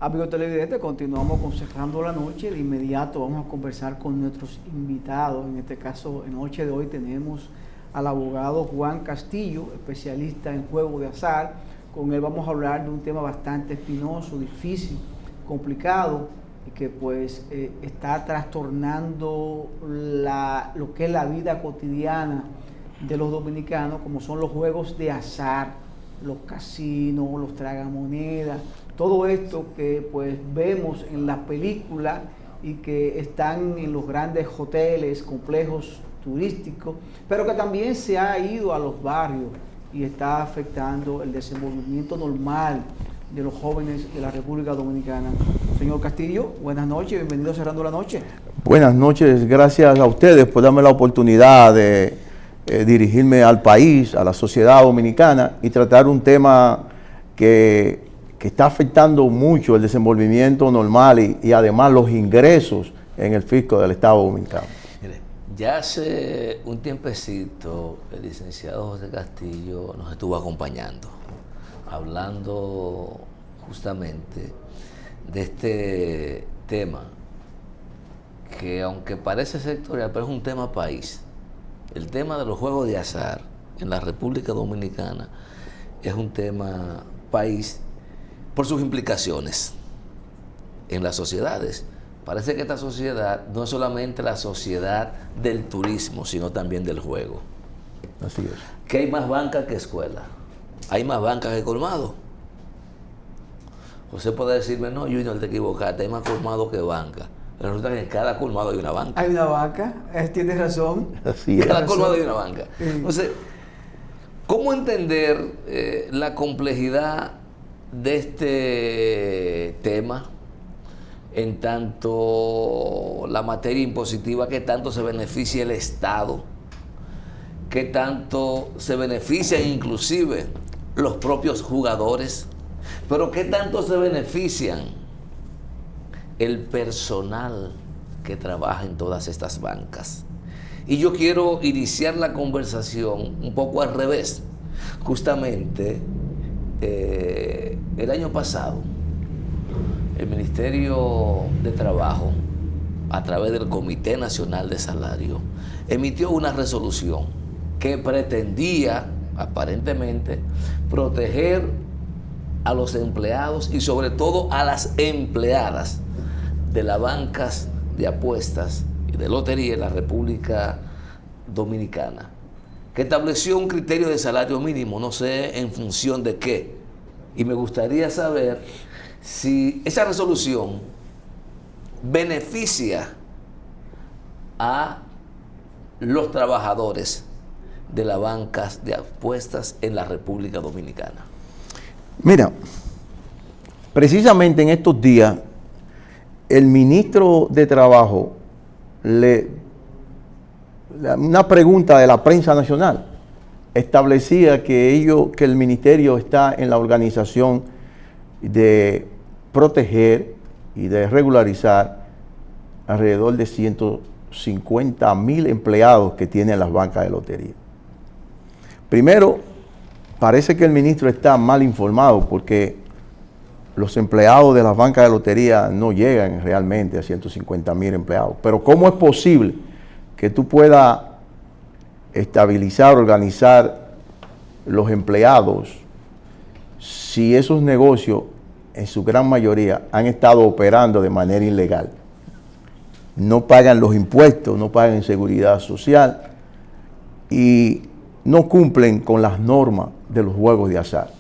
Amigos televidentes, continuamos con Cerrando la Noche. De inmediato vamos a conversar con nuestros invitados. En este caso, en la noche de hoy tenemos al abogado Juan Castillo, especialista en juego de azar. Con él vamos a hablar de un tema bastante espinoso, difícil, complicado, y que pues está trastornando lo que es la vida cotidiana de los dominicanos, como son los juegos de azar, los casinos, los tragamonedas, todo esto que pues vemos en las películas y que están en los grandes hoteles, complejos turísticos, pero que también se ha ido a los barrios y está afectando el desenvolvimiento normal de los jóvenes de la República Dominicana. Señor Castillo, buenas noches, bienvenido a Cerrando la Noche. Buenas noches, gracias a ustedes por darme la oportunidad de dirigirme al país, a la sociedad dominicana y tratar un tema que está afectando mucho el desenvolvimiento normal y además los ingresos en el fisco del Estado Dominicano. Mire, ya hace un tiempecito el licenciado José Castillo nos estuvo acompañando, hablando justamente de este tema que, aunque parece sectorial, pero es un tema país. El tema de los juegos de azar en la República Dominicana es un tema país por sus implicaciones en las sociedades. Parece que esta sociedad no es solamente la sociedad del turismo, sino también del juego. Así es. Que hay más banca que escuela, hay más banca que colmado. José puede decirme, no, Junior, te equivocaste, hay más colmado que banca. Pero resulta que en cada colmado hay una banca. Hay una banca, tienes razón. Así es. En cada colmado hay una banca. Entonces, ¿cómo entender la complejidad de este tema en tanto la materia impositiva, qué tanto se beneficia el Estado, qué tanto se benefician inclusive los propios jugadores, pero qué tanto se benefician el personal que trabaja en todas estas bancas? Y yo quiero iniciar la conversación un poco al revés. Justamente el año pasado, el Ministerio de Trabajo, a través del Comité Nacional de Salario, emitió una resolución que pretendía, aparentemente, proteger a los empleados y sobre todo a las empleadas de las bancas de apuestas y de lotería en la República Dominicana, que estableció un criterio de salario mínimo, no sé en función de qué. Y me gustaría saber si esa resolución beneficia a los trabajadores de las bancas de apuestas en la República Dominicana. Mira, precisamente en estos días, el ministro de Trabajo una pregunta de la prensa nacional establecía que el ministerio está en la organización de proteger y de regularizar alrededor de 150,000 empleados que tienen las bancas de lotería. Primero, parece que el ministro está mal informado porque los empleados de las bancas de lotería no llegan realmente a 150,000 empleados. Pero ¿cómo es posible que tú puedas estabilizar, organizar los empleados si esos negocios en su gran mayoría han estado operando de manera ilegal? No pagan los impuestos, no pagan seguridad social y no cumplen con las normas de los juegos de azar.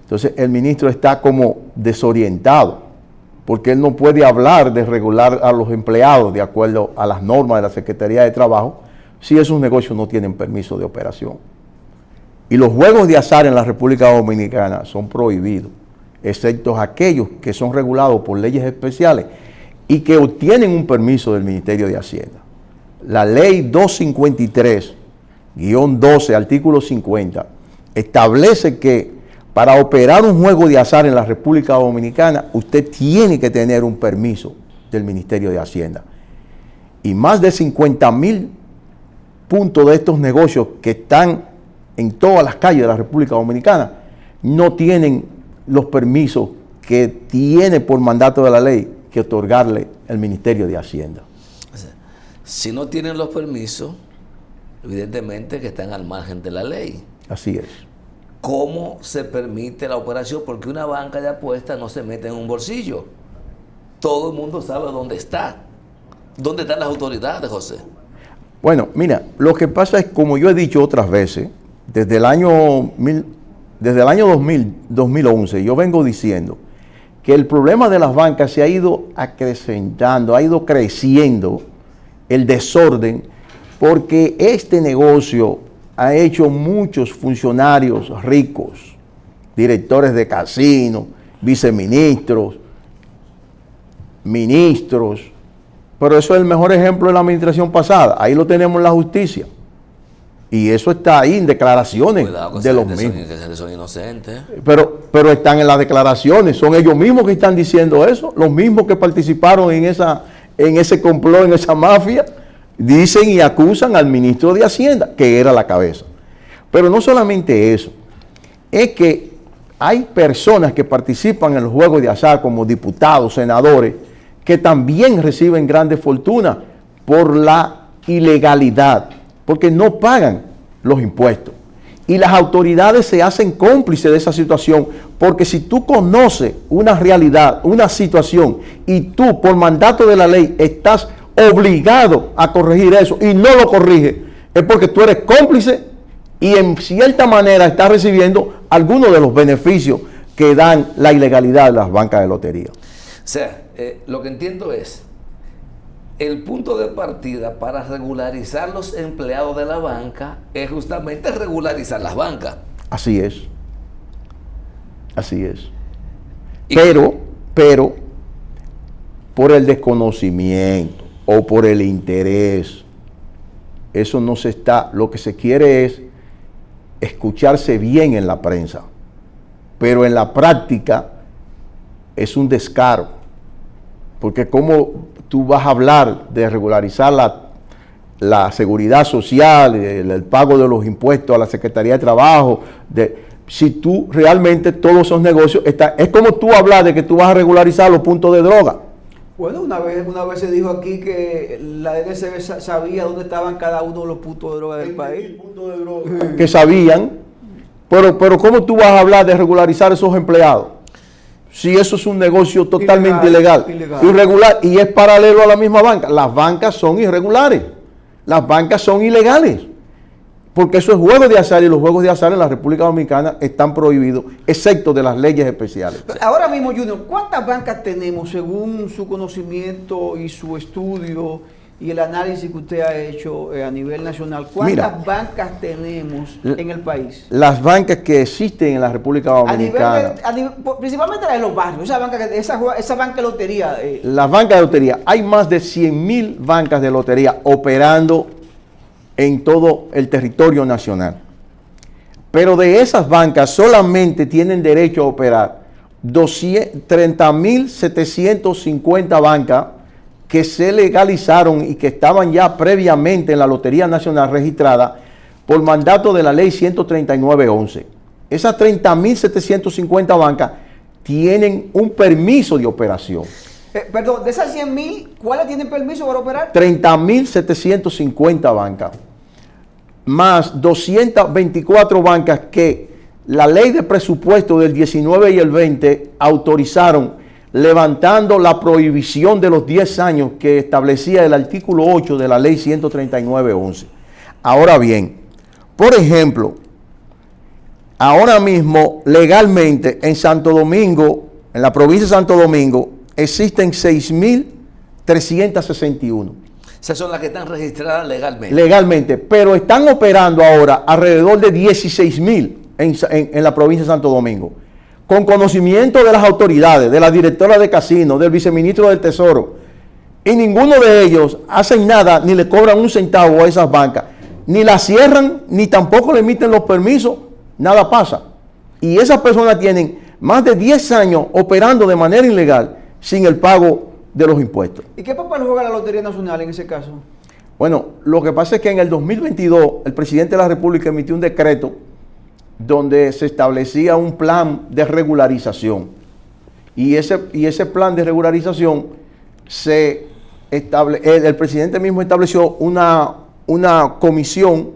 Entonces el ministro está como desorientado porque él no puede hablar de regular a los empleados de acuerdo a las normas de la Secretaría de Trabajo si esos negocios no tienen permiso de operación. Y los juegos de azar en la República Dominicana son prohibidos, excepto aquellos que son regulados por leyes especiales y que obtienen un permiso del Ministerio de Hacienda. La ley 253-12, artículo 50, establece que para operar un juego de azar en la República Dominicana, usted tiene que tener un permiso del Ministerio de Hacienda. Y más de 50,000 puntos de estos negocios que están en todas las calles de la República Dominicana no tienen los permisos que tiene por mandato de la ley que otorgarle el Ministerio de Hacienda. O sea, si no tienen los permisos, evidentemente que están al margen de la ley. Así es. ¿Cómo se permite la operación? Porque una banca de apuestas no se mete en un bolsillo. Todo el mundo sabe dónde está. ¿Dónde están las autoridades, José? Bueno, mira, lo que pasa es, como yo he dicho otras veces, desde el año 2011, yo vengo diciendo que el problema de las bancas se ha ido acrecentando, ha ido creciendo el desorden, porque este negocio ha hecho muchos funcionarios ricos, directores de casinos, viceministros, ministros, pero eso es el mejor ejemplo de la administración pasada. Ahí lo tenemos en la justicia. Y eso está ahí en declaraciones de los mismos. Son inocentes. Pero están en las declaraciones, son ellos mismos que están diciendo eso, los mismos que participaron en ese complot, en esa mafia, dicen y acusan al ministro de Hacienda, que era la cabeza. Pero no solamente eso, es que hay personas que participan en los juegos de azar como diputados, senadores, que también reciben grandes fortunas por la ilegalidad, porque no pagan los impuestos. Y las autoridades se hacen cómplices de esa situación, porque si tú conoces una realidad, una situación, y tú por mandato de la ley estás obligado a corregir eso y no lo corriges, es porque tú eres cómplice y en cierta manera estás recibiendo algunos de los beneficios que dan la ilegalidad de las bancas de lotería. O sea, lo que entiendo es, el punto de partida para regularizar los empleados de la banca es justamente regularizar las bancas. Así es. Así es. Y Pero, por el desconocimiento o por el interés, eso no se está, lo que se quiere es escucharse bien en la prensa, pero en la práctica es un descaro, porque cómo tú vas a hablar de regularizar la seguridad social, el pago de los impuestos a la Secretaría de Trabajo, si tú realmente todos esos negocios están, es como tú hablar de que tú vas a regularizar los puntos de droga. Bueno, una vez se dijo aquí que la DNCB sabía dónde estaban cada uno de los puntos de droga del país. Que sabían, pero ¿cómo tú vas a hablar de regularizar esos empleados? Si eso es un negocio totalmente ilegal, irregular, y es paralelo a la misma banca. Las bancas son irregulares, las bancas son ilegales, porque eso es juego de azar, y los juegos de azar en la República Dominicana están prohibidos, excepto de las leyes especiales. Ahora mismo, Junior, ¿cuántas bancas tenemos según su conocimiento y su estudio y el análisis que usted ha hecho a nivel nacional? ¿Cuántas bancas tenemos en el país? Las bancas que existen en la República Dominicana. Principalmente las de los barrios, esa banca de lotería. Las bancas de lotería, hay más de 100,000 bancas de lotería operando en todo el territorio nacional. Pero de esas bancas solamente tienen derecho a operar 30,750 bancas que se legalizaron y que estaban ya previamente en la Lotería Nacional registrada por mandato de la ley 139-11. Esas 30,750 bancas tienen un permiso de operación. Perdón, de esas 100,000, ¿cuáles tienen permiso para operar? 30,750 bancas, más 224 bancas que la ley de presupuesto del 19 y el 20 autorizaron, levantando la prohibición de los 10 años que establecía el artículo 8 de la ley 139-11. Ahora bien, por ejemplo, ahora mismo legalmente en Santo Domingo, en la provincia de Santo Domingo, existen 6,361. Esas son las que están registradas legalmente. Legalmente, pero están operando ahora alrededor de 16,000 en la provincia de Santo Domingo, con conocimiento de las autoridades, de la directora de casino, del viceministro del Tesoro, y ninguno de ellos hacen nada, ni le cobran un centavo a esas bancas, ni las cierran, ni tampoco le emiten los permisos, nada pasa. Y esas personas tienen más de 10 años operando de manera ilegal, sin el pago de los impuestos. ¿Y qué papel juega la Lotería Nacional en ese caso? Bueno, lo que pasa es que en el 2022 el presidente de la República emitió un decreto donde se establecía un plan de regularización. Y ese plan de regularización el presidente mismo estableció una comisión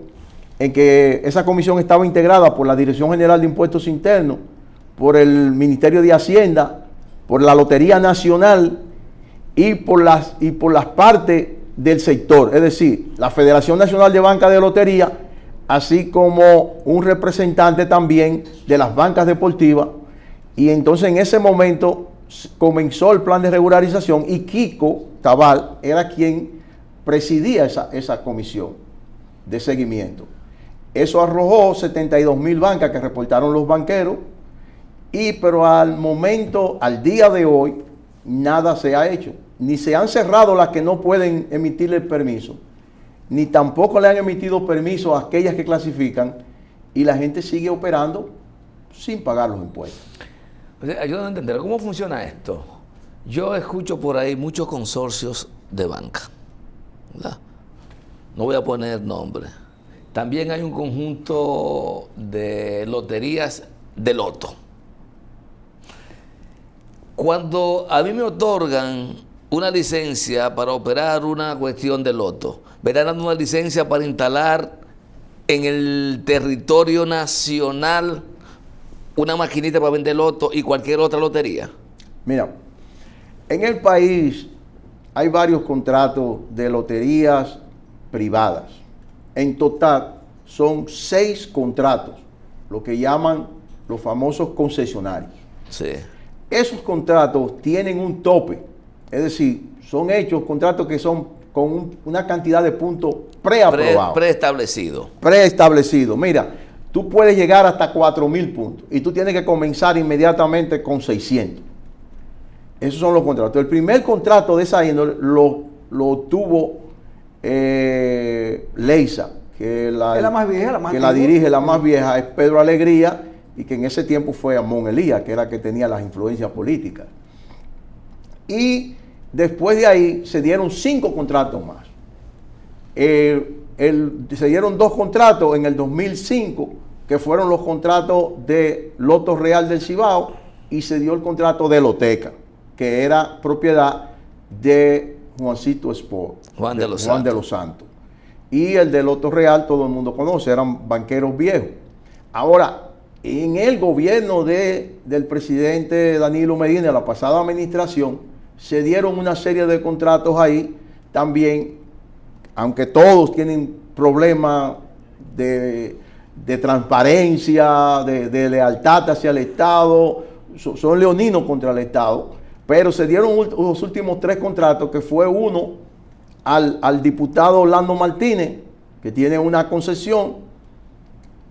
en que esa comisión estaba integrada por la Dirección General de Impuestos Internos, por el Ministerio de Hacienda, por la Lotería Nacional y por las partes del sector, es decir, la Federación Nacional de Bancas de Lotería, así como un representante también de las bancas deportivas. Y entonces en ese momento comenzó el plan de regularización y Kiko Tabal era quien presidía esa comisión de seguimiento. Eso arrojó 72,000 bancas que reportaron los banqueros, pero al día de hoy, nada se ha hecho. Ni se han cerrado las que no pueden emitirle el permiso, ni tampoco le han emitido permiso a aquellas que clasifican, y la gente sigue operando sin pagar los impuestos. O sea, ayúdame a entender, ¿cómo funciona esto? Yo escucho por ahí muchos consorcios de banca, ¿verdad? No voy a poner nombre. También hay un conjunto de loterías de loto. Cuando a mí me otorgan una licencia para operar una cuestión de loto, me dan una licencia para instalar en el territorio nacional una maquinita para vender loto y cualquier otra lotería. Mira, en el país hay varios contratos de loterías privadas. En total son 6 contratos, lo que llaman los famosos concesionarios. Sí. Esos contratos tienen un tope, es decir, son hechos contratos que son con una cantidad de puntos preaprobados. Preestablecido. Mira, tú puedes llegar hasta 4,000 puntos y tú tienes que comenzar inmediatamente con 600. Esos son los contratos. El primer contrato de esa índole lo tuvo Leisa, que la más vieja, la dirige, la más vieja es Pedro Alegría, y que en ese tiempo fue Amón Elías, que era el que tenía las influencias políticas. Y después de ahí se dieron 5 contratos más. Se dieron 2 contratos en el 2005, que fueron los contratos de Loto Real del Cibao, y se dio el contrato de Loteca, que era propiedad de Juancito Sport, Juan de los Santos. Y el de Loto Real todo el mundo conoce, eran banqueros viejos. Ahora, en el gobierno del presidente Danilo Medina, la pasada administración, se dieron una serie de contratos ahí también, aunque todos tienen problemas de transparencia, de lealtad hacia el Estado, son leoninos contra el Estado, pero se dieron los últimos 3 contratos, que fue uno al diputado Orlando Martínez, que tiene una concesión,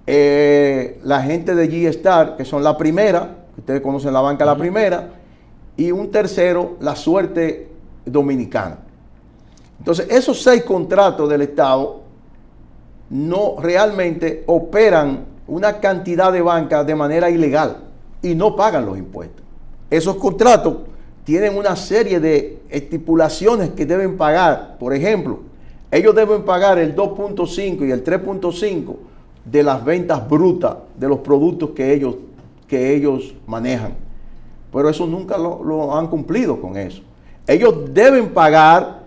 la gente de G-Star, que son la primera, ustedes conocen la banca La Primera, y un tercero, La Suerte Dominicana. Entonces, esos 6 contratos del Estado no realmente operan una cantidad de bancas de manera ilegal y no pagan los impuestos. Esos contratos tienen una serie de estipulaciones que deben pagar. Por ejemplo, ellos deben pagar el 2.5 y el 3.5 de las ventas brutas de los productos que ellos manejan. Pero eso nunca lo han cumplido con eso. Ellos deben pagar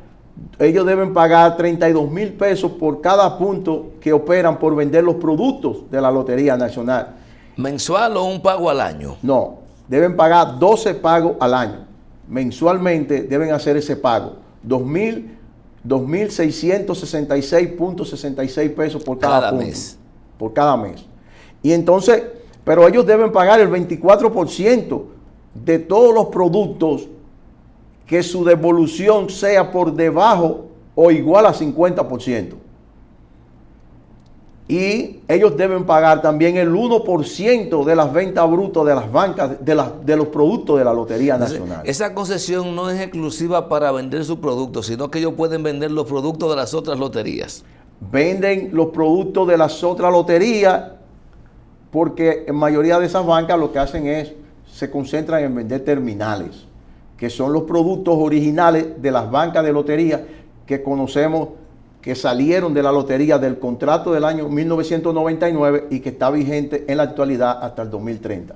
32,000 pesos por cada punto que operan por vender los productos de la Lotería Nacional. ¿Mensual o un pago al año? No, deben pagar 12 pagos al año. Mensualmente deben hacer ese pago. 2,666.66 pesos por cada punto. Mes. Por cada mes. Y entonces, pero ellos deben pagar el 24% de todos los productos que su devolución sea por debajo o igual a 50%. Y ellos deben pagar también el 1% de las ventas brutas de las bancas, de los productos de la Lotería Nacional. Esa concesión no es exclusiva para vender sus productos, sino que ellos pueden vender los productos de las otras loterías. Venden los productos de las otras loterías, porque en mayoría de esas bancas lo que hacen se concentran en vender terminales, que son los productos originales de las bancas de lotería que conocemos, que salieron de la lotería del contrato del año 1999 y que está vigente en la actualidad hasta el 2030.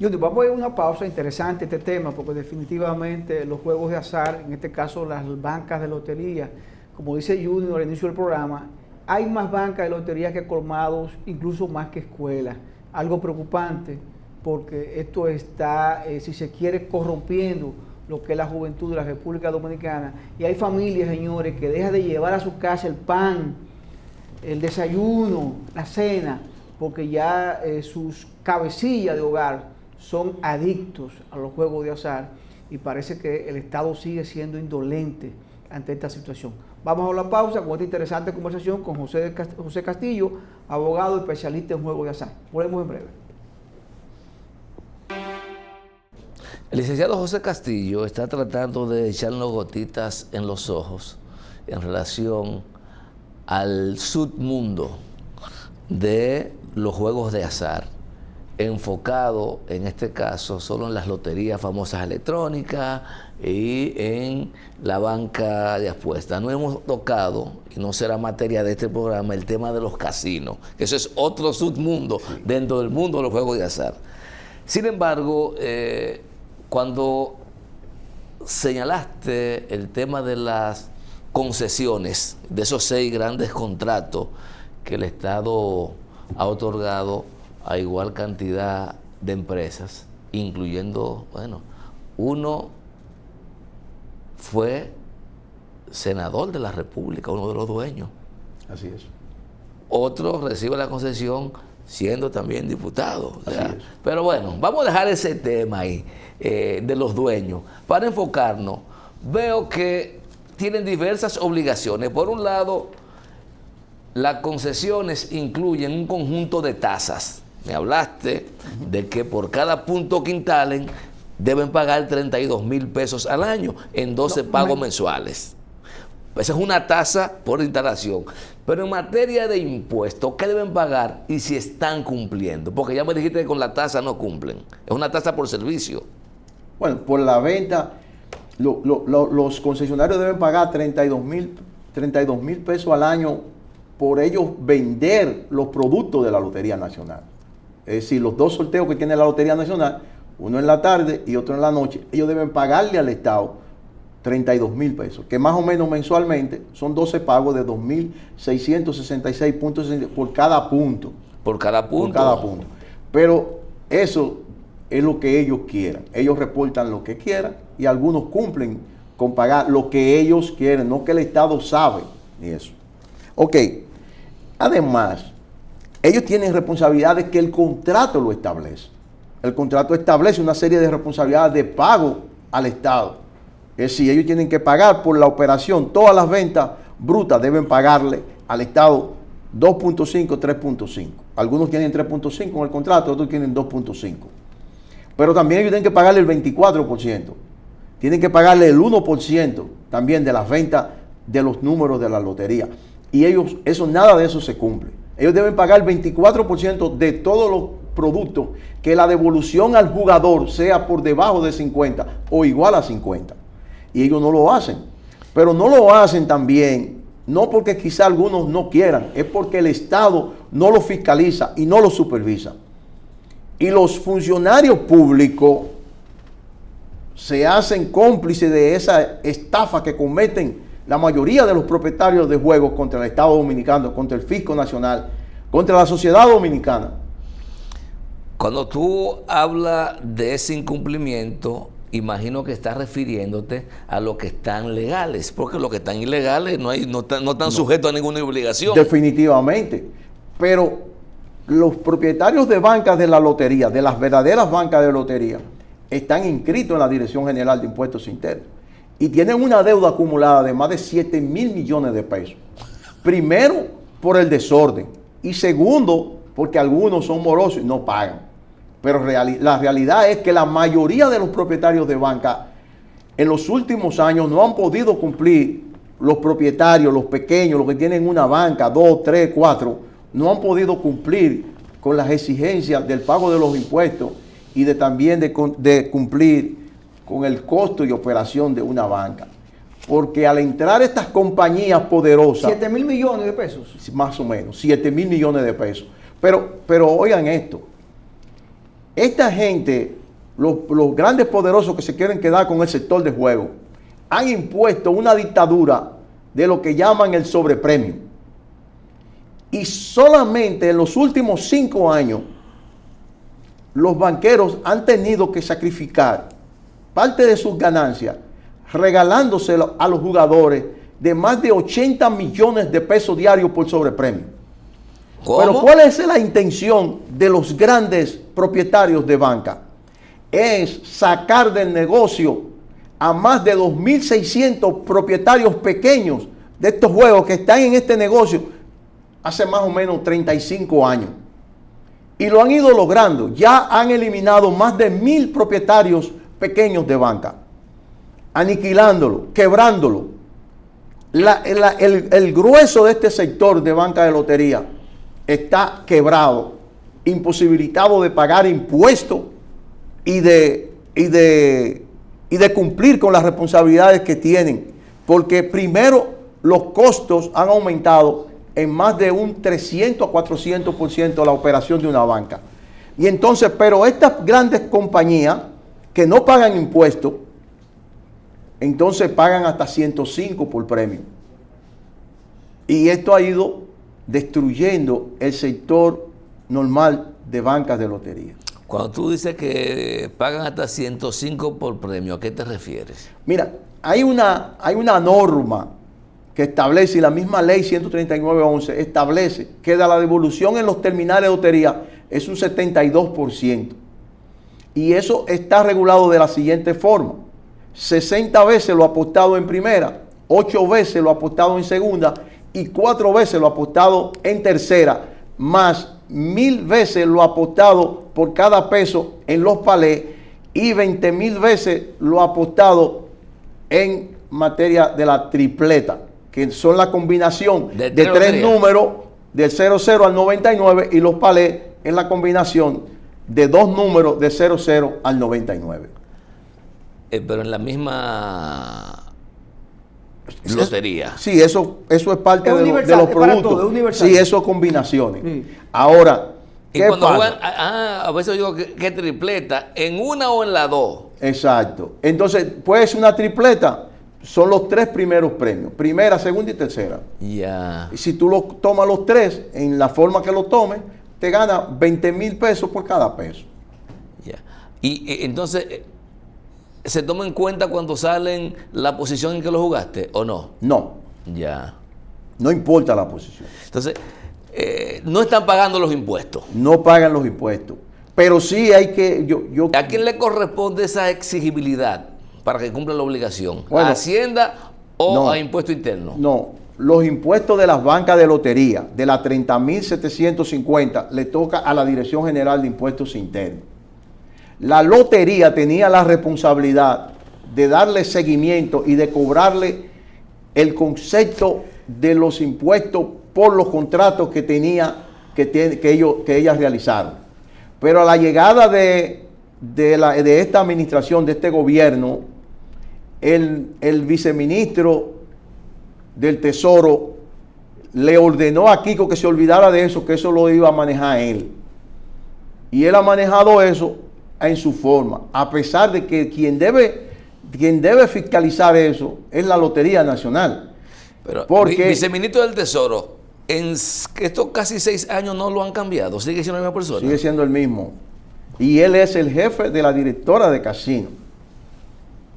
Junior, vamos a ir a una pausa. Interesante este tema, porque definitivamente los juegos de azar, en este caso las bancas de lotería, como dice Junior al inicio del programa, hay más bancas de lotería que colmados, incluso más que escuelas. Algo preocupante, porque esto está, si se quiere, corrompiendo lo que es la juventud de la República Dominicana. Y hay familias, señores, que dejan de llevar a su casa el pan, el desayuno, la cena, porque ya sus cabecillas de hogar son adictos a los juegos de azar, y parece que el Estado sigue siendo indolente ante esta situación. Vamos a la pausa con esta interesante conversación con José Castillo, abogado especialista en juegos de azar. Volvemos en breve. El licenciado José Castillo está tratando de echarnos gotitas en los ojos en relación al submundo de los juegos de azar, enfocado en este caso solo en las loterías famosas electrónicas y en la banca de apuestas. No hemos tocado, y no será materia de este programa, el tema de los casinos, que eso es otro submundo dentro del mundo de los juegos de azar. Sin embargo, cuando señalaste el tema de las concesiones, de esos 6 grandes contratos que el Estado ha otorgado a igual cantidad de empresas, incluyendo, bueno, uno fue senador de la República, uno de los dueños. Así es. Otro recibe la concesión siendo también diputado. Pero bueno, vamos a dejar ese tema ahí, de los dueños. Para enfocarnos, veo que tienen diversas obligaciones. Por un lado, las concesiones incluyen un conjunto de tasas. Me hablaste de que por cada punto que instalen deben pagar 32,000 pesos al año en 12 pagos mensuales. Esa es una tasa por instalación. Pero en materia de impuestos, ¿qué deben pagar y si están cumpliendo? Porque ya me dijiste que con la tasa no cumplen. Es una tasa por servicio. Bueno, por la venta, los concesionarios deben pagar 32,000 pesos al año por ellos vender los productos de la Lotería Nacional. Es decir, los 2 sorteos que tiene la Lotería Nacional, uno en la tarde y otro en la noche, ellos deben pagarle al Estado 32,000 pesos, que más o menos mensualmente son 12 pagos de 2,666 puntos por cada punto. Por cada punto. Por cada punto. Pero eso es lo que ellos quieran. Ellos reportan lo que quieran y algunos cumplen con pagar lo que ellos quieren, no que el Estado sabe ni eso. Ok. Además, ellos tienen responsabilidades que el contrato lo establece. El contrato establece una serie de responsabilidades de pago al Estado. Es decir, ellos tienen que pagar por la operación, todas las ventas brutas deben pagarle al Estado 2.5, 3.5. Algunos tienen 3.5 en el contrato, otros tienen 2.5. Pero también ellos tienen que pagarle el 24%. Tienen que pagarle el 1% también de las ventas de los números de la lotería. Y ellos, nada de eso se cumple. Ellos deben pagar el 24% de todos los productos que la devolución al jugador sea por debajo de 50 o igual a 50. Y ellos no lo hacen. Pero no lo hacen también, no porque quizá algunos no quieran, es porque el Estado no lo fiscaliza y no lo supervisa. Y los funcionarios públicos se hacen cómplices de esa estafa que cometen la mayoría de los propietarios de juegos contra el Estado Dominicano, contra el Fisco Nacional, contra la sociedad dominicana. Cuando tú hablas de ese incumplimiento, imagino que estás refiriéndote a los que están legales, porque los que están ilegales no están sujetos a ninguna obligación. Definitivamente. Pero los propietarios de bancas de la lotería, de las verdaderas bancas de lotería, están inscritos en la Dirección General de Impuestos Internos y tienen una deuda acumulada de más de 7,000 millones de pesos. Primero, por el desorden, y segundo, porque algunos son morosos y no pagan. Pero la realidad es que la mayoría de los propietarios de banca en los últimos años no han podido cumplir. Los propietarios, los pequeños, los que tienen una banca, 2, 3, 4, no han podido cumplir con las exigencias del pago de los impuestos y también de cumplir con el costo y operación de una banca. Porque al entrar estas compañías poderosas... 7,000 millones de pesos. Más o menos, 7,000 millones de pesos. Pero oigan esto. Esta gente los grandes poderosos que se quieren quedar con el sector de juego, han impuesto una dictadura de lo que llaman el sobrepremio. Y solamente en los últimos 5 años, los banqueros han tenido que sacrificar parte de sus ganancias, regalándoselo a los jugadores de más de 80 millones de pesos diarios por sobrepremio. ¿Cómo? Pero ¿cuál es la intención de los grandes propietarios de banca? Es sacar del negocio a más de 2.600 propietarios pequeños de estos juegos que están en este negocio hace más o menos 35 años. Y lo han ido logrando. Ya han eliminado más de 1.000 propietarios pequeños de banca, aniquilándolo, quebrándolo. El grueso de este sector de banca de lotería está quebrado, imposibilitado de pagar impuestos y de cumplir con las responsabilidades que tienen, porque primero los costos han aumentado en más de un 300 a 400% la operación de una banca. Y entonces, pero estas grandes compañías que no pagan impuestos, entonces pagan hasta 105 por premio. Y esto ha ido destruyendo el sector normal de bancas de lotería. Cuando tú dices que pagan hasta 105 por premio, ¿a qué te refieres? Mira, hay una norma que establece, y la misma ley 139.11 establece que la devolución en los terminales de lotería es un 72%. Y eso está regulado de la siguiente forma: 60 veces lo apostado en primera, 8 veces lo apostado en segunda y 4 veces lo apostado en tercera, más 1.000 veces lo apostado por cada peso en los palés y 20.000 veces lo apostado en materia de la tripleta, que son la combinación de tres números, del 00 al 99, y los palés es la combinación de 2 números de 00 al 99. Pero en la misma lotería. Sí, eso es parte Es de universal, los es para productos. todo, es universal. Sí, eso combinaciones. Sí. Ahora, Y ¿qué cuando pasa? juegan, a veces digo que tripleta, en una o en la dos. Exacto. Entonces, pues una tripleta son los 3 primeros premios: primera, segunda y tercera. Ya. Y si tú lo tomas los 3 en la forma que lo tomes, te gana 20.000 pesos por cada peso. Ya. Y entonces, ¿se toma en cuenta cuando salen la posición en que lo jugaste o no? No, Ya. no importa la posición. Entonces, no están pagando los impuestos. No pagan los impuestos. Pero sí hay que... ¿A quién le corresponde esa exigibilidad para que cumpla la obligación? Bueno, ¿a Hacienda o no, a impuesto interno? No, los impuestos de las bancas de lotería, de las 30.750, le toca a la Dirección General de Impuestos Internos. La lotería tenía la responsabilidad de darle seguimiento y de cobrarle el concepto de los impuestos por los contratos que ellas realizaron. Pero a la llegada de esta administración, de este gobierno, el viceministro del Tesoro le ordenó a Kiko que se olvidara de eso, que eso lo iba a manejar él. Y él ha manejado eso en su forma, a pesar de que quien debe fiscalizar eso es la Lotería Nacional. Pero, porque viceministro del Tesoro, en estos casi 6 años no lo han cambiado, sigue siendo la misma persona. sigue siendo el mismo. Y él es el jefe de la directora de casino.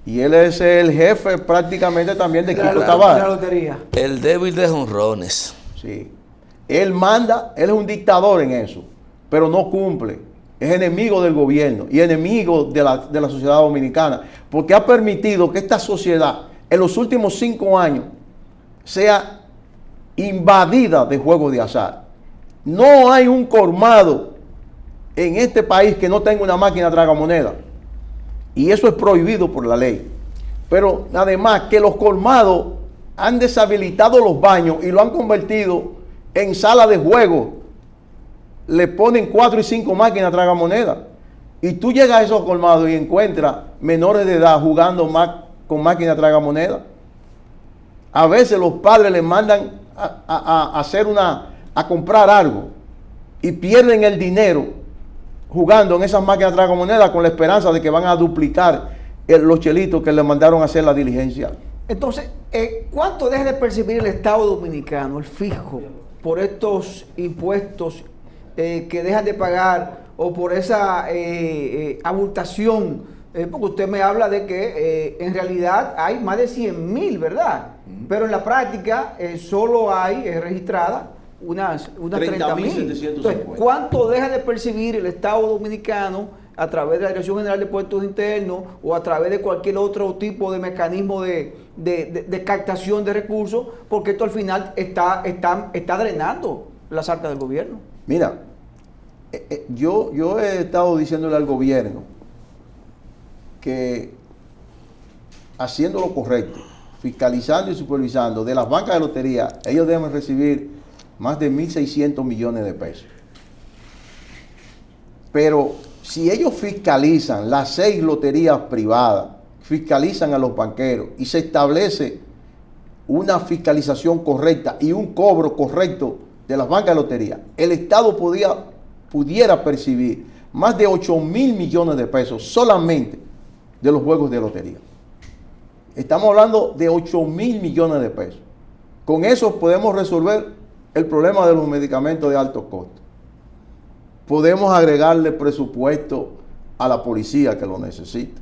Y él es el jefe prácticamente también de Kiko de la Tavares. lotería. El débil de jonrones. Sí. Él manda, él es un dictador en eso, pero no cumple. Es enemigo del gobierno y enemigo de la sociedad dominicana, porque ha permitido que esta sociedad en los últimos 5 años sea invadida de juegos de azar. No hay un colmado en este país que no tenga una máquina tragamoneda, y eso es prohibido por la ley. Pero además que los colmados han deshabilitado los baños y lo han convertido en sala de juego. Le ponen 4 y 5 máquinas tragamonedas. Y tú llegas a esos colmados y encuentras menores de edad jugando con máquinas tragamonedas. A veces los padres les mandan a comprar algo y pierden el dinero jugando en esas máquinas de tragamonedas con la esperanza de que van a duplicar los chelitos que le mandaron a hacer la diligencia. Entonces, ¿cuánto deja de percibir el Estado Dominicano, el fisco, por estos impuestos que dejan de pagar o por esa abultación? Porque usted me habla de que en realidad hay más de 100,000, ¿verdad? Pero en la práctica solo hay registradas unas 30,000. Entonces, ¿cuánto deja de percibir el Estado Dominicano a través de la Dirección General de Puertos Internos o a través de cualquier otro tipo de mecanismo de captación de recursos? Porque esto al final está drenando las arcas del gobierno. Mira, yo he estado diciéndole al gobierno que haciendo lo correcto, fiscalizando y supervisando de las bancas de lotería, ellos deben recibir más de 1.600 millones de pesos. Pero si ellos fiscalizan las 6 loterías privadas, fiscalizan a los banqueros y se establece una fiscalización correcta y un cobro correcto de las bancas de lotería, el Estado pudiera percibir más de 8,000 millones de pesos solamente de los juegos de lotería. Estamos hablando de 8,000 millones de pesos. Con eso podemos resolver el problema de los medicamentos de alto costo. Podemos agregarle presupuesto a la policía que lo necesita.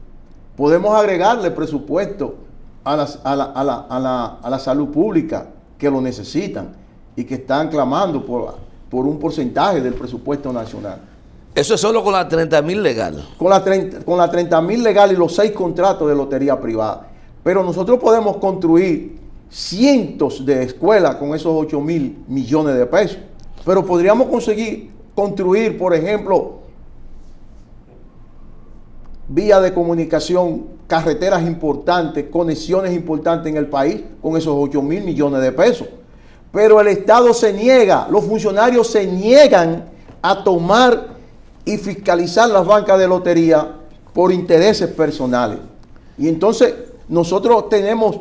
Podemos agregarle presupuesto a la salud pública que lo necesitan y que están clamando por un porcentaje del presupuesto nacional. Eso es solo con la 30,000 legal. Con la 30,000 legal y los 6 contratos de lotería privada. Pero nosotros podemos construir cientos de escuelas con esos 8,000 millones de pesos. Pero podríamos construir, por ejemplo, vías de comunicación, carreteras importantes, conexiones importantes en el país con esos 8,000 millones de pesos. Pero el Estado se niega, los funcionarios se niegan a tomar y fiscalizar las bancas de lotería por intereses personales. Y entonces nosotros tenemos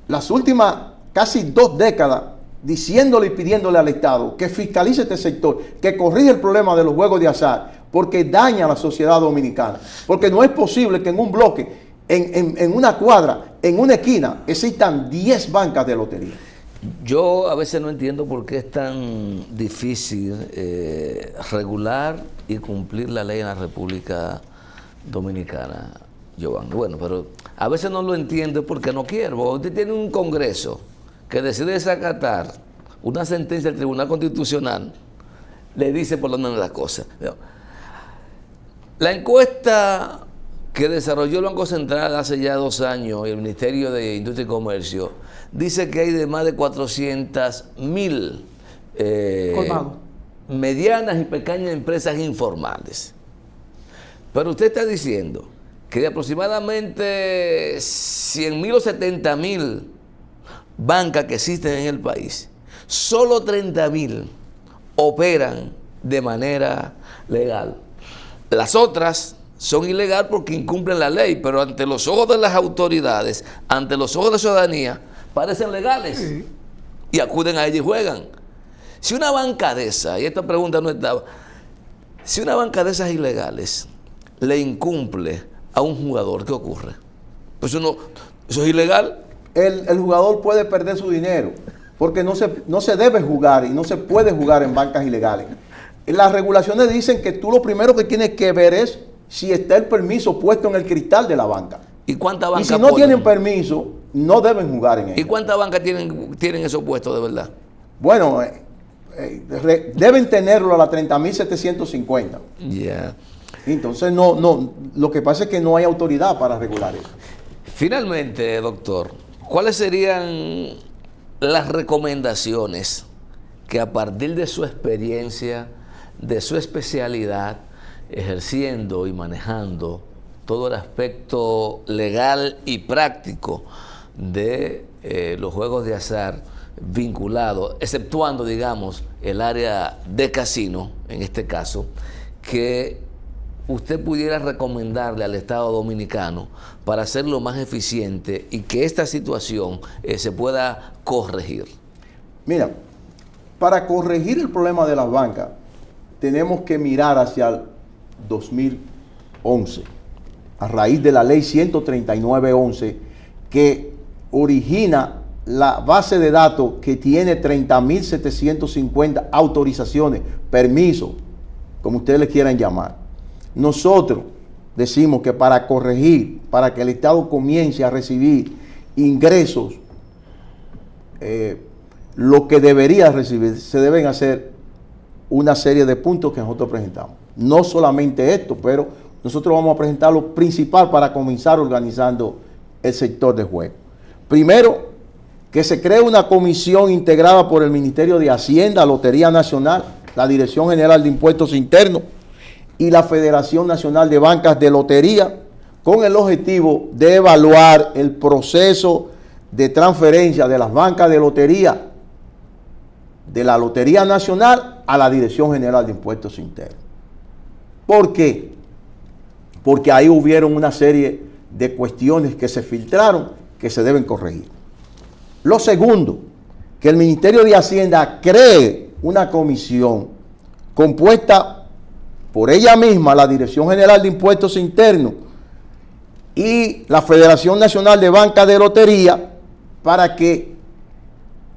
las últimas casi 2 décadas diciéndole y pidiéndole al Estado que fiscalice este sector, que corrija el problema de los juegos de azar, porque daña a la sociedad dominicana. Porque no es posible que en un bloque, en una cuadra, en una esquina, existan 10 bancas de lotería. Yo a veces no entiendo por qué es tan difícil regular y cumplir la ley en la República Dominicana, Giovanni. Bueno, pero a veces no lo entiendo porque no quiero. Usted tiene un Congreso que decide desacatar una sentencia del Tribunal Constitucional, le dice por lo menos las cosas. La encuesta que desarrolló el Banco Central hace ya 2 años y el Ministerio de Industria y Comercio dice que hay de más de 400,000 medianas y pequeñas empresas informales. Pero usted está diciendo que de aproximadamente 100,000 o 70,000 bancas que existen en el país, solo 30,000 operan de manera legal. Las otras son ilegales porque incumplen la ley, pero ante los ojos de las autoridades, ante los ojos de la ciudadanía, parecen legales. Sí. Y acuden a ella y juegan. Si una banca de esas, y esta pregunta no estaba, si una banca de esas ilegales le incumple a un jugador, ¿qué ocurre? Pues eso es ilegal. El jugador puede perder su dinero, porque no se debe jugar y no se puede jugar en bancas ilegales. Las regulaciones dicen que tú lo primero que tienes que ver es si está el permiso puesto en el cristal de la banca. ¿Y cuántas bancas? Y si no tienen permiso, no deben jugar en ella. ¿Y cuántas bancas tienen esos puestos de verdad? Bueno, deben tenerlo a las 30,750. Ya. Entonces, lo que pasa es que no hay autoridad para regular eso. Finalmente, doctor, ¿cuáles serían las recomendaciones que a partir de su experiencia, de su especialidad, ejerciendo y manejando todo el aspecto legal y práctico de los juegos de azar vinculados, exceptuando, digamos, el área de casino, en este caso, que usted pudiera recomendarle al Estado Dominicano para hacerlo más eficiente y que esta situación se pueda corregir? Mira, para corregir el problema de las bancas, tenemos que mirar hacia 2011, a raíz de la ley 139-11, que origina la base de datos que tiene 30.750 autorizaciones, permisos, como ustedes le quieran llamar. Nosotros decimos que para corregir, para que el Estado comience a recibir ingresos, lo que debería recibir, se deben hacer una serie de puntos que nosotros presentamos. No solamente esto, pero nosotros vamos a presentar lo principal para comenzar organizando el sector de juego. Primero, que se cree una comisión integrada por el Ministerio de Hacienda, Lotería Nacional, la Dirección General de Impuestos Internos y la Federación Nacional de Bancas de Lotería, con el objetivo de evaluar el proceso de transferencia de las bancas de lotería de la Lotería Nacional a la Dirección General de Impuestos Internos. ¿Por qué? Porque ahí hubieron una serie de cuestiones que se filtraron que se deben corregir. Lo segundo, que el Ministerio de Hacienda cree una comisión compuesta por ella misma, la Dirección General de Impuestos Internos y la Federación Nacional de Bancas de Lotería, para que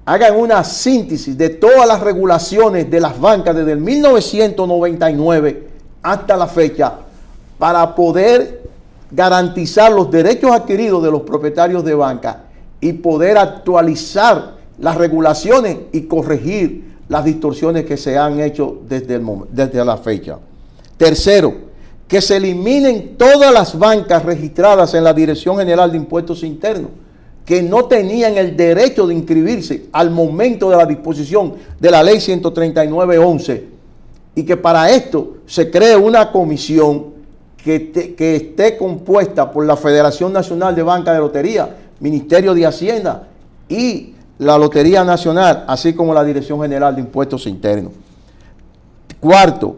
hagan una síntesis de todas las regulaciones de las bancas desde el 1999 hasta la fecha, para poder garantizar los derechos adquiridos de los propietarios de banca y poder actualizar las regulaciones y corregir las distorsiones que se han hecho desde la fecha. Tercero, que se eliminen todas las bancas registradas en la Dirección General de Impuestos Internos que no tenían el derecho de inscribirse al momento de la disposición de la ley 139-11, y que para esto se cree una comisión que esté compuesta por la Federación Nacional de Bancas de Lotería, Ministerio de Hacienda y la Lotería Nacional, así como la Dirección General de Impuestos Internos. Cuarto,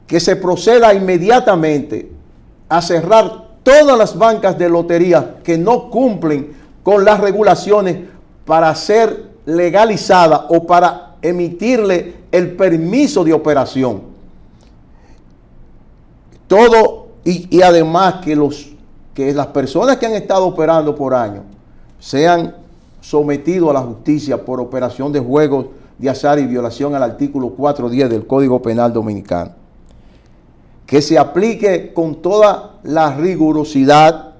que se proceda inmediatamente a cerrar todas las bancas de lotería que no cumplen con las regulaciones para ser legalizada o para emitirle el permiso de operación. Todo, y además que las personas que han estado operando por años sean sometidos a la justicia por operación de juegos de azar y violación al artículo 410 del Código Penal Dominicano. Que se aplique con toda la rigurosidad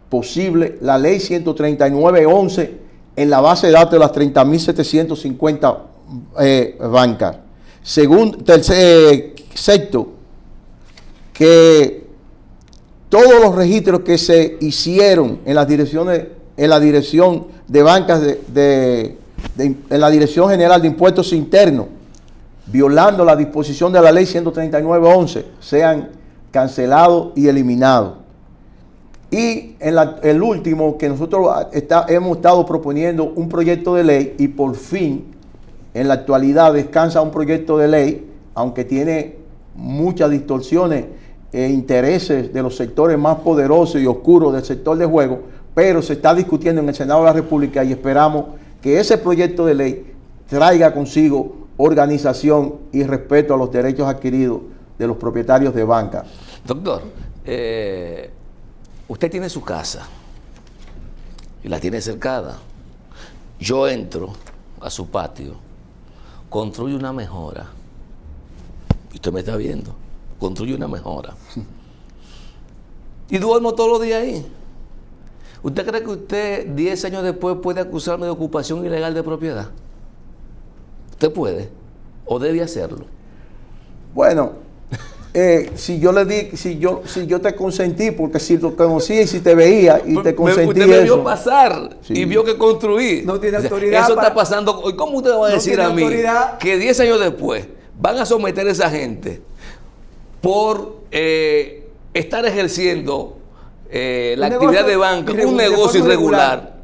posible la ley 139-11 en la base de datos de las 30.750 bancas. Sexto, que todos los registros que se hicieron en las direcciones, en la dirección de bancas en la Dirección General de Impuestos Internos, violando la disposición de la ley 139-11, sean cancelados y eliminados. Y el último, que nosotros hemos estado proponiendo un proyecto de ley, y por fin en la actualidad descansa un proyecto de ley, aunque tiene muchas distorsiones e intereses de los sectores más poderosos y oscuros del sector de juego, pero se está discutiendo en el Senado de la República y esperamos que ese proyecto de ley traiga consigo organización y respeto a los derechos adquiridos de los propietarios de banca. Doctor, usted tiene su casa y la tiene cercada. Yo entro a su patio, construyo una mejora. Y usted me está viendo, construyo una mejora. Y duermo todos los días ahí. ¿Usted cree que usted 10 años después puede acusarme de ocupación ilegal de propiedad? ¿Usted puede o debe hacerlo? Bueno, si yo te consentí, porque si lo conocí y si te veía y te consentí, usted me vio pasar, sí, y vio que construí. No tiene autoridad. Eso está pasando. ¿Cómo usted va a decir a mí que 10 años después van a someter a esa gente por estar ejerciendo la actividad de banca, un negocio irregular,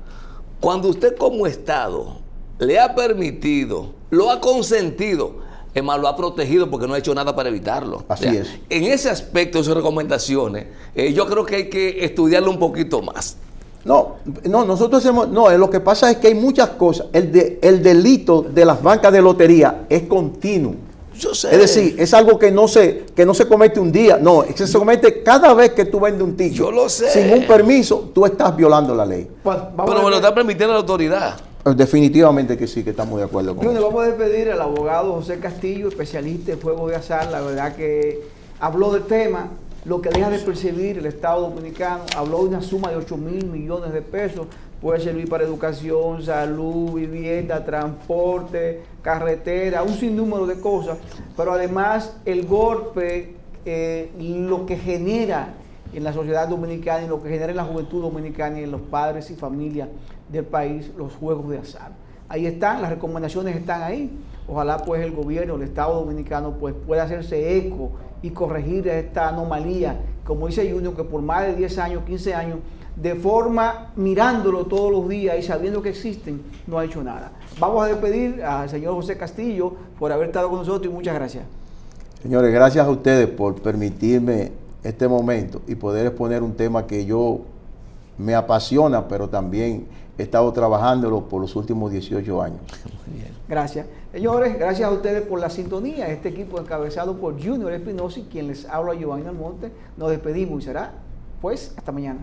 cuando usted como Estado le ha permitido, lo ha consentido, es más, lo ha protegido porque no ha hecho nada para evitarlo? Así es. En ese aspecto de sus recomendaciones, yo creo que hay que estudiarlo un poquito más. No, nosotros hacemos, lo que pasa es que hay muchas cosas. El delito de las bancas de lotería es continuo. Yo sé. Es decir, es algo que no se comete un día, no, es que se comete cada vez que tú vendes un ticket. Yo lo sé. Sin un permiso, tú estás violando la ley. Pues, Pero me lo está permitiendo la autoridad. Definitivamente que sí, que estamos de acuerdo con eso. Vamos a despedir al abogado José Castillo, especialista en juegos de azar. La verdad que habló del tema, lo que deja de percibir el Estado Dominicano. Habló de una suma de 8.000 millones de pesos. Puede servir para educación, salud, vivienda, transporte, carretera, un sinnúmero de cosas. Pero además el golpe, lo que genera en la sociedad dominicana y lo que genera en la juventud dominicana y en los padres y familias del país, los juegos de azar. Ahí están, las recomendaciones están ahí. Ojalá pues el gobierno, el Estado Dominicano pues pueda hacerse eco y corregir esta anomalía, como dice Junior, que por más de 10 años, 15 años, de forma mirándolo todos los días y sabiendo que existen, no ha hecho nada. Vamos a despedir al señor José Castillo por haber estado con nosotros y muchas gracias. Señores, gracias a ustedes por permitirme este momento y poder exponer un tema que yo me apasiona, pero también he estado trabajándolo por los últimos 18 años. Muy bien. Gracias. Señores, gracias a ustedes por la sintonía. Este equipo encabezado por Junior Espinosa y quien les habla, Giovanni Almonte. Nos despedimos y será, pues, hasta mañana.